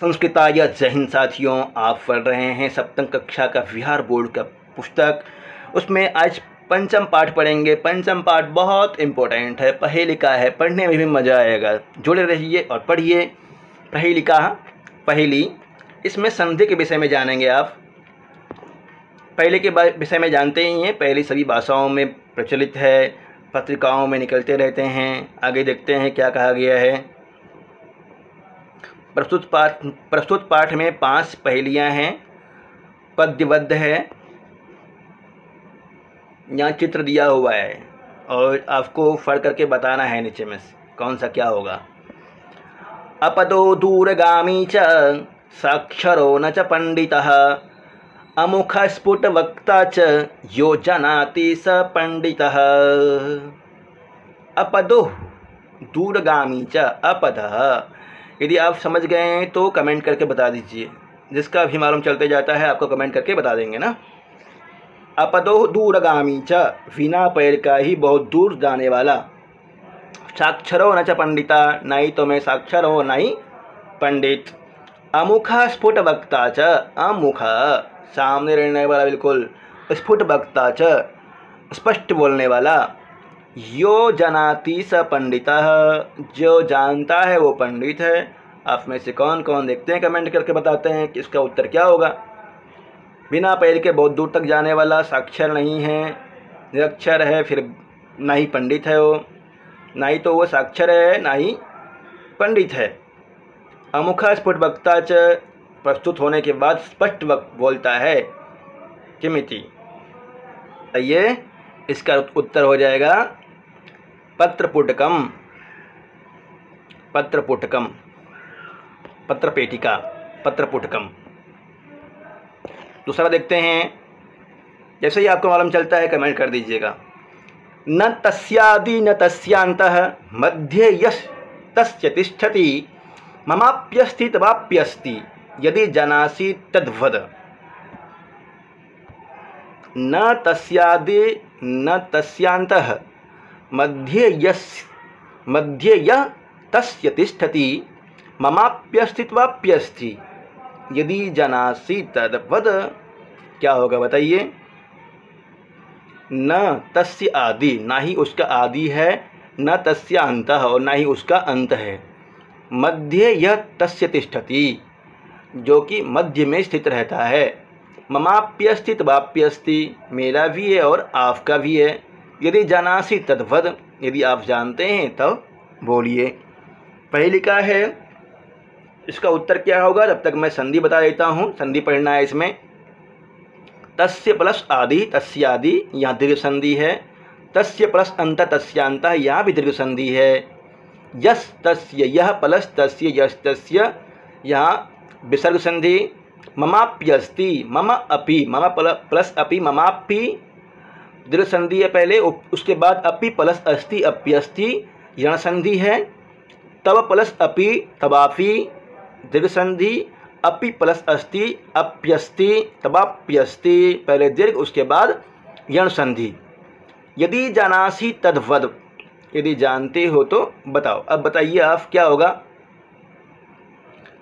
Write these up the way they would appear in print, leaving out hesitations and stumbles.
संस्कृताय जय हिंद साथियों, आप पढ़ रहे हैं सप्तम कक्षा का बिहार बोर्ड का पुस्तक। उसमें आज पंचम पाठ पढ़ेंगे। पंचम पाठ बहुत इम्पोर्टेंट है, पहेली का है, पढ़ने में भी मज़ा आएगा। जुड़े रहिए और पढ़िए। पहेली का पहेली, इसमें संधि के विषय में जानेंगे आप। पहले के विषय में जानते ही हैं, पहले सभी भाषाओं में प्रचलित है, पत्रिकाओं में निकलते रहते हैं। आगे देखते हैं क्या कहा गया है। प्रस्तुत पाठ में 5 पहेलियाँ हैं, पद्यबद्ध है। यहाँ चित्र दिया हुआ है और आपको फड़ करके बताना है नीचे में कौन सा क्या होगा। अपदो दूरगामी च साक्षरो न च पंडितः अमुख स्फुट वक्ता च यो जानाति स पंडितः। अपदो दूरगामी च अपदः। यदि आप समझ गए हैं तो कमेंट करके बता दीजिए। जिसका भी मालूम चलते जाता है आपको कमेंट करके बता देंगे ना। अपदो दूरगामी च, बिना पैर का ही बहुत दूर जाने वाला। साक्षरो न च पंडिता, ना ही तो मैं साक्षर हो ना ही पंडित। अमुख स्फुट वक्ता च, अमुख सामने रहने वाला, बिल्कुल। स्फुट वक्ता च, स्पष्ट बोलने वाला। यो जनाति स पंडितः, जो जानता है वो पंडित है। आप में से कौन कौन देखते हैं कमेंट करके बताते हैं कि इसका उत्तर क्या होगा। बिना पैर के बहुत दूर तक जाने वाला, साक्षर नहीं है, निरक्षर है, फिर ना ही पंडित है वो, ना ही तो वो साक्षर है ना ही पंडित है। अमुख स्फुट वक्ता च, प्रस्तुत होने के बाद स्पष्ट बोलता है। किमिति, ये इसका उत्तर हो जाएगा पत्रपुटकम। पत्रपुटकम, पत्रपेटिका, पत्रपुटकम। दूसरा देखते हैं। जैसे ही आपको मालूम चलता है कमेंट कर दीजिएगा। न तस्यादि न तस्यांतः मध्ये यस् तस्य तिष्ठति ममाप्यस्ति तवाप्यस्ति यदि जानासि तद्वद। न तस्यादि न तस्यांतः मध्ये यः तस्य तिष्ठति ममाप्यस्ति तवाप्यस्ति यदि जानासि तद्वद। क्या होगा बताइए। न तस्य आदि, ना ही उसका आदि है, न तस्य अंतः, और ना ही उसका अंत है। मध्य यह तस्य तिष्ठति, जो कि मध्य में स्थित रहता है। ममाप्यस्ति तवाप्यस्ति, मेरा भी है और आपका भी है। यदि जानासि तद्वद, यदि आप जानते हैं तब बोलिए। पहली का है, इसका उत्तर क्या होगा जब तक मैं संधि बता देता हूँ। संधि पढ़ना है इसमें। तस्य प्लस आदि, तस्यादि, यहाँ दीर्घ संधि है। तस्य प्लस अंत, तस्यांत, यहाँ भी दीर्घ संधि है। यस तस्य, यह प्लस तस्य, यस तस्य, यहाँ विसर्ग संधि। ममाप्यस्ति, मम अपि, मम प्लस अपि, ममापि दीर्घ संधि है पहले, उसके बाद अपि प्लस अस्ति, अप्यस्ति यण संधि है। तव प्लस अपि, तवापि दीर्घ संधि। अपि प्लस अस्ति, अप्यस्ति, तवाप्यस्ति पहले दीर्घ, उसके बाद यण संधि। यदि जानासि तद्वद, यदि जानते हो तो बताओ। अब बताइए आप क्या होगा।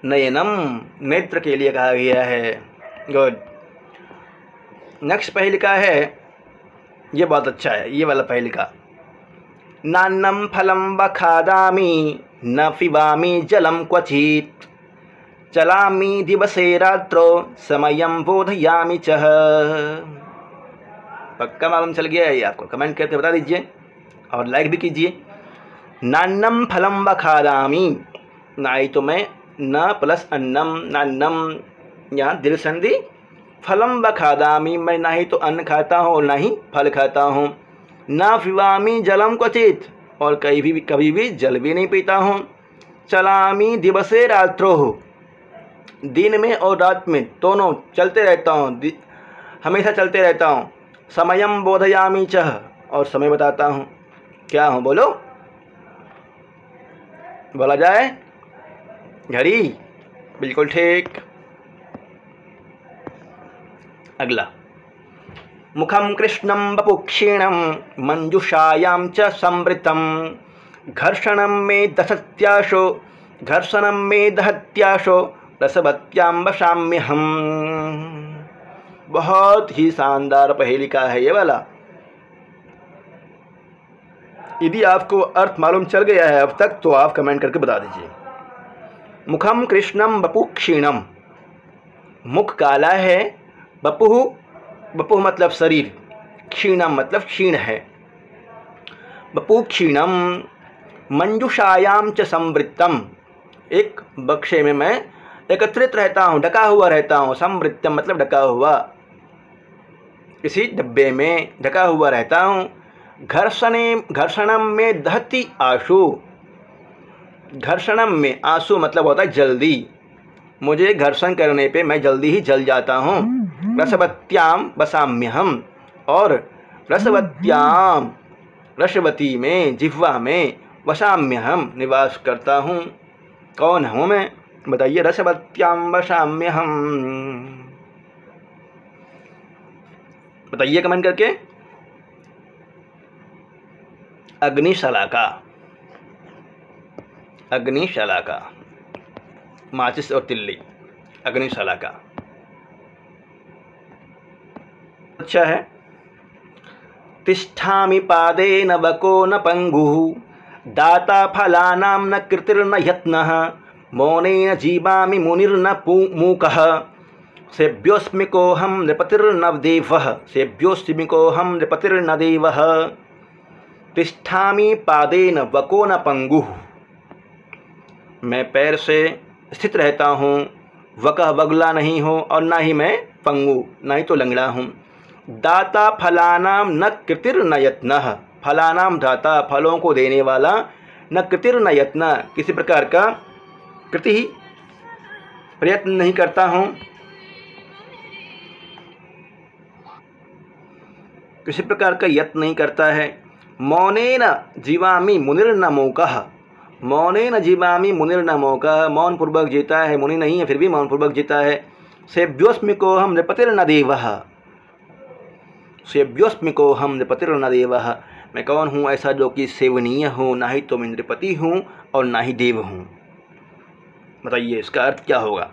नयनम, नेत्र के लिए कहा गया है। गुड। नेक्स्ट पहली का है, ये बहुत अच्छा है, ये वाला पहली का। नान्नम फलम बखादामि न पिबामि जलम क्वचित् चलामि दिवसे रात्रो समयं बोधयामि च। पक्का मालूम चल गया है ये आपको। कमेंट करके बता दीजिए और लाइक भी कीजिए। नान्नम फलम बखादामि, ना ही तो मैं, न प्लस अन्नम, नान्नम यहाँ दीर्घ संधि। फलम बखादामि, मैं ना ही तो अन्न खाता हूँ और ना ही फल खाता हूँ। न पिबामि जलम क्वचित्, और कभी भी जल भी नहीं पीता हूँ। चलामि दिवसे रात्रो, दिन में और रात में दोनों चलते रहता हूँ, हमेशा चलते रहता हूँ। समयम बोधयामि च, और समय बताता हूँ। क्या हूँ बोलो, बोला जाए। घड़ी, बिल्कुल ठीक। अगला। मुखम कृष्णम बपुक्षीणम मंजुषायां च संवृतम घर्षणम में दशत्याशो घर्षणम में दहत्याशो रसवत्यां वसाम्यहम्। बहुत ही शानदार पहेलिका है ये वाला। यदि आपको अर्थ मालूम चल गया है अब तक तो आप कमेंट करके बता दीजिए। मुखम कृष्णम बपु क्षीणम, मुख काला है, बपुः बपुः मतलब शरीर, क्षीणम मतलब क्षीण है। बपु क्षीणम मंजुषायाम च संवृत्तम, एक बक्से में मैं एकत्रित रहता हूँ, ढका हुआ रहता हूँ। संवृत्तम मतलब ढका हुआ, किसी डब्बे में ढका हुआ रहता हूँ। घर्षणम में दहती आशु, घर्षणम में आंसू मतलब होता है जल्दी, मुझे घर्षण करने पे मैं जल्दी ही जल जाता हूँ। रसवत्याम वसाम्यहम, और रसवत्याम रसवती में जिह्वा में, वसाम्यहम निवास करता हूँ। कौन हूँ मैं बताइए। रसवत्याम वसाम्यहम, बताइए कमेंट करके। अग्निशलाका, अग्निशलाका माचिस और तिल्ली, अग्निशलाका। अच्छा है। तिष्ठामि पादेन वको न पंगुः, दाता फलानां न कृतिर्न यत्नः, मौनेन जीवामि मुनिर्न मूकः, सेभ्योऽस्मि कोऽहं नृपतिर्न देवः, सेभ्योऽस्मि कोऽहं नृपतिर्न देवः। तिष्ठामि पादेन वको न पंगुः, मैं पैर से स्थित रहता हूँ, वकः बगला नहीं हो और ना ही मैं पंगु, ना ही तो लंगड़ा हूँ। दाता फलानाम न कृतिर्न यत्नः, फलानाम दाता फलों को देने वाला, न कृतिर्न यत्न किसी प्रकार का कृति प्रयत्न नहीं करता हूँ, किसी प्रकार का यत्न नहीं करता है। मौनेन जीवामि मुनिर्न मूकः, मौनेन जीवामि मुनिर्न मूकः, मौन पूर्वक जीता है, मुनि नहीं है फिर भी मौन पूर्वक जीता है। सेभ्योऽस्मि कोऽहं नृपतिर्न देवः, सेभ्योऽस्मि कोऽहं नृपतिर्न देवः, मैं कौन हूँ ऐसा जो कि सेवनीय हूँ, ना ही तो मैं नृपति हूँ और ना ही देव हूँ। बताइए इसका अर्थ क्या होगा।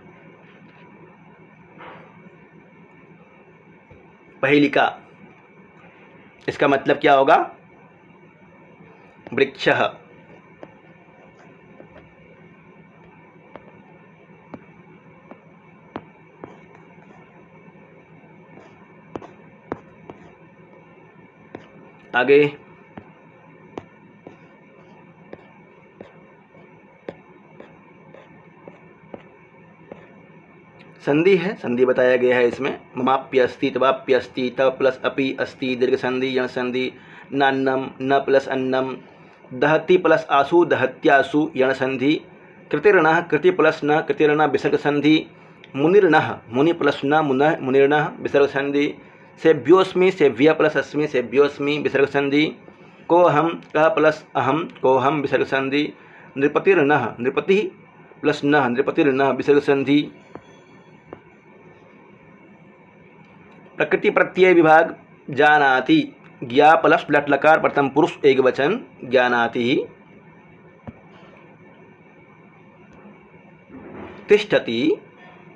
पहेलिका, इसका मतलब क्या होगा। वृक्षः, आगे संधि है, संधि बताया गया है इसमें। ममाप्य अस्ति तवाप्य अस्ति, त प्लस अपि अस्ति, दीर्घ संधि यण संधि। नान्नम न प्लस अन्नम, दहति प्लस आसु दहत्यासु यण संधि। कृतिर्नः कृति प्लस न कृतिर्न विसर्ग संधि। मुनिर्नः मुनि प्लस न मुनः मुनिर्नः विसर्ग संधि। सेभ्योऽस्मि सेभ्य प्लस अस्मि सेभ्योऽस्मि विसर्ग संधि। कोऽहं कः प्लस अहं कोऽहं विसर्ग संधि। नृपतिर्नः नृपति प्लस न नृपतिर्नः विसर्ग संधि। प्रकृति प्रत्यय विभाग जानाति, ज्ञा प्लस लट लकार प्रथम पुरुष एक वचन ज्ञानाति। तिष्ठति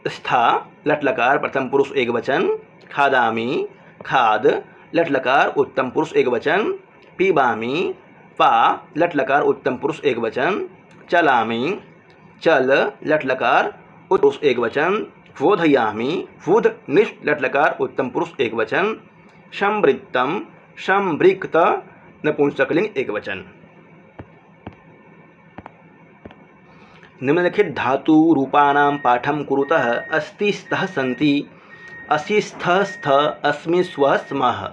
स्था लट लकार प्रथम पुरुष एक वचन। खादामि खाद लट लकार उत्तम पुरुष एक वचन। पीबामि पा लट लकार उत्तम पुरुष एक वचन। चलामि चल लट लकार उत्तम पुरुष एक वचन। बोधयामि बुध निष्ठ लट लकार उत्तम पुरुष एक वचन। संवृत्तम संवृक्त नपुंसकलिंग एक वचन। निम्नलिखित धातु रूपाणां पाठं कुरुतः अस्ति स्तः सन्ति असि स्थः स्थ अस्मि स्वः स्मः।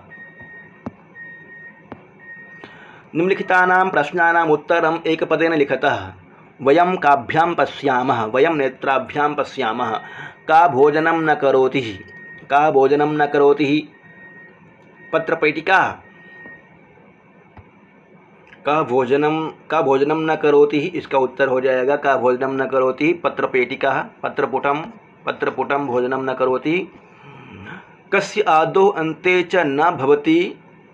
निम्नलिखितानां प्रश्नानां उत्तरम् एकपदेन लिखतः। वयं काभ्यां पश्यामः, वयं नेत्राभ्यां पश्यामः। का भोजनं न करोति, का भोजनं न करोति। पत्रपेटिका, का भोजनं न करोति, इसका उत्तर हो जाएगा का भोजनं न करोति। पत्रपेटिका पत्रपुटं भोजनं न करोति। कस्य आदौ अन्ते च न भवति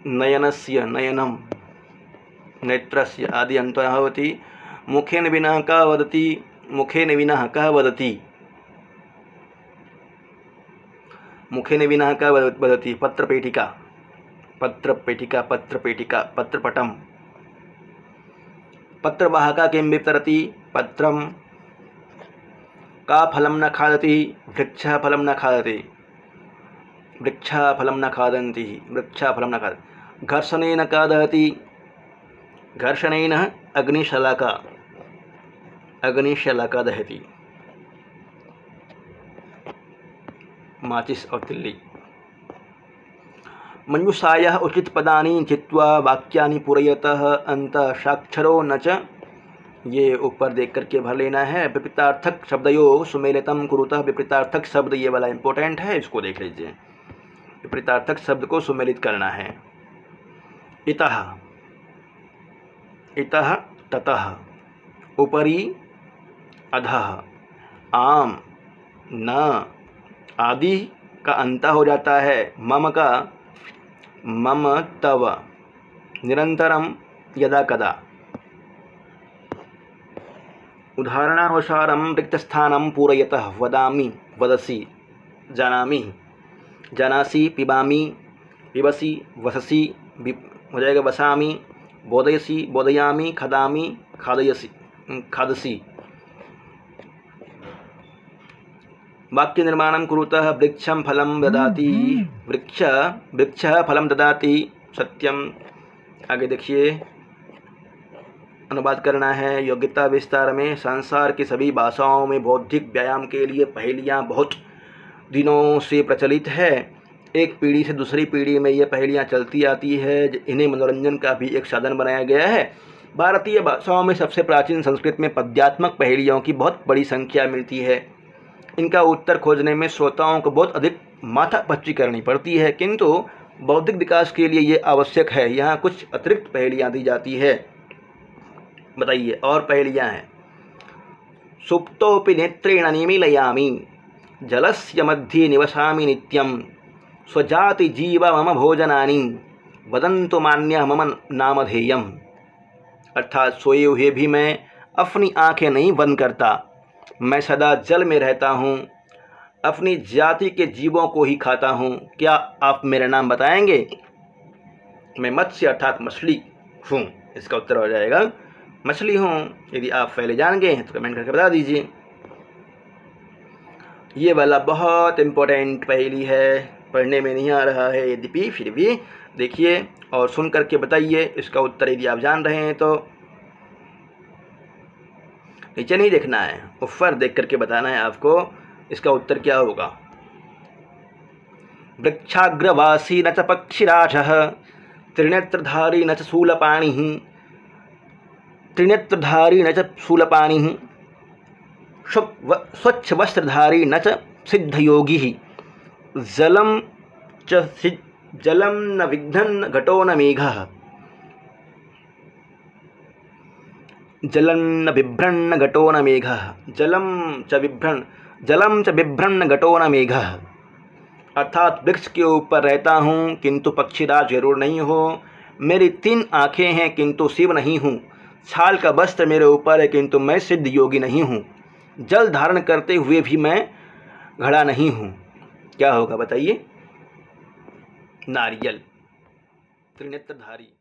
नयनस्य नयनं, नेत्रस्य आदि अन्तः भवति। मुखेन विना कः वदति, मुखेन विना कः वदति। मुखेन विना का वदति पत्रपेटिका, पत्रपेटिका, पत्रपेटिका, पत्रपटम। पत्रवाहका किं वितरति पत्रम। का फलं न खादति वृक्षः फलं न खादति, वृक्षः फलं न खादन्ति, वृक्षः फलं न खादन्ति। घर्षणेन का दहति, घर्षणेन अग्निशलाका, अग्निशलाका दहति। माचिस और तिल्ली। मंजूषायाः उचित पदानि चित्वा वाक्यानि पूरयतः अंतः साक्षरो न च। ये ऊपर देख करके भर लेना है। विपरीतार्थक शब्दयोः सुमेलितं कुरुतः। विपरीतार्थक शब्द ये वाला इंपॉर्टेंट है, इसको देख लीजिए। विपरीतार्थक शब्द को सुमेलित करना है। इतः, इतः ततः, उपरि अधः, आम न, आदि का अंत हो जाता है। मम का मम, तव, निरंतरम, यदा कदा। उदाहरणानुसारं रिक्तस्थानं पूरयतः वदामि, वदसि, जानामि, जानासि, पिबामि, पिबसि, वससि, हो जाएगा वसामि, बोधयसि, बोधयामि, खादामि, खादयसि, खादसि। वाक्य निर्माणं कुरुतः वृक्षं फलं ददाति, वृक्षः फलं ददाति, सत्यम। आगे देखिए, अनुवाद करना है। योग्यता विस्तार में संसार की सभी भाषाओं में बौद्धिक व्यायाम के लिए पहेलियाँ बहुत दिनों से प्रचलित है। एक पीढ़ी से दूसरी पीढ़ी में ये पहेलियाँ चलती आती है। इन्हें मनोरंजन का भी एक साधन बनाया गया है। भारतीय भाषाओं में सबसे प्राचीन संस्कृत में पद्यात्मक पहेलियों की बहुत बड़ी संख्या मिलती है। इनका उत्तर खोजने में श्रोताओं को बहुत अधिक माथापच्ची करनी पड़ती है, किंतु बौद्धिक विकास के लिए ये आवश्यक है। यहाँ कुछ अतिरिक्त पहेलियाँ दी जाती है। बताइए, और पहेलियाँ हैं। सुप्तोपि नेत्रेण निमीलयामि, जलस्य मध्ये निवसामि नित्यं, स्वजाति जीव मम भोजनानि, वदन्तु मान्यः मम नामधेयम्। अर्थात सोए हुए भी मैं अपनी आंखें नहीं बंद करता, मैं सदा जल में रहता हूँ, अपनी जाति के जीवों को ही खाता हूँ। क्या आप मेरा नाम बताएंगे? मैं मत्स्य अर्थात मछली हूँ। इसका उत्तर हो जाएगा मछली हूँ। यदि आप पहले जान गए हैं तो कमेंट करके बता दीजिए। ये वाला बहुत इम्पोर्टेंट पहेली है, पढ़ने में नहीं आ रहा है यद्यपि फिर भी देखिए और सुन करके बताइए इसका उत्तर। यदि आप जान रहे हैं तो नीचे नहीं देखना है, ऊपर देख करके बताना है आपको इसका उत्तर क्या होगा। वृक्षाग्रवासी न च पक्षिराजः, त्रिनेत्रधारी न च शूलपाणिः, त्रिनेत्रधारी न च शूलपाणिः, स्वच्छ वस्त्रधारी न च सिद्धयोगी, जलम न विघ्नन् घटो न मेघः, जलं बिभ्रन्न घटो न मेघः, जलम च बिभ्रन्न घटो न मेघः। अर्थात वृक्ष के ऊपर रहता हूँ किंतु पक्षीराज जरूर नहीं हो, मेरी 3 आँखें हैं किंतु शिव नहीं हूँ, छाल का वस्त्र मेरे ऊपर है किंतु मैं सिद्ध योगी नहीं हूँ, जल धारण करते हुए भी मैं घड़ा नहीं हूँ। क्या होगा बताइए? नारियल, त्रिनेत्रधारी।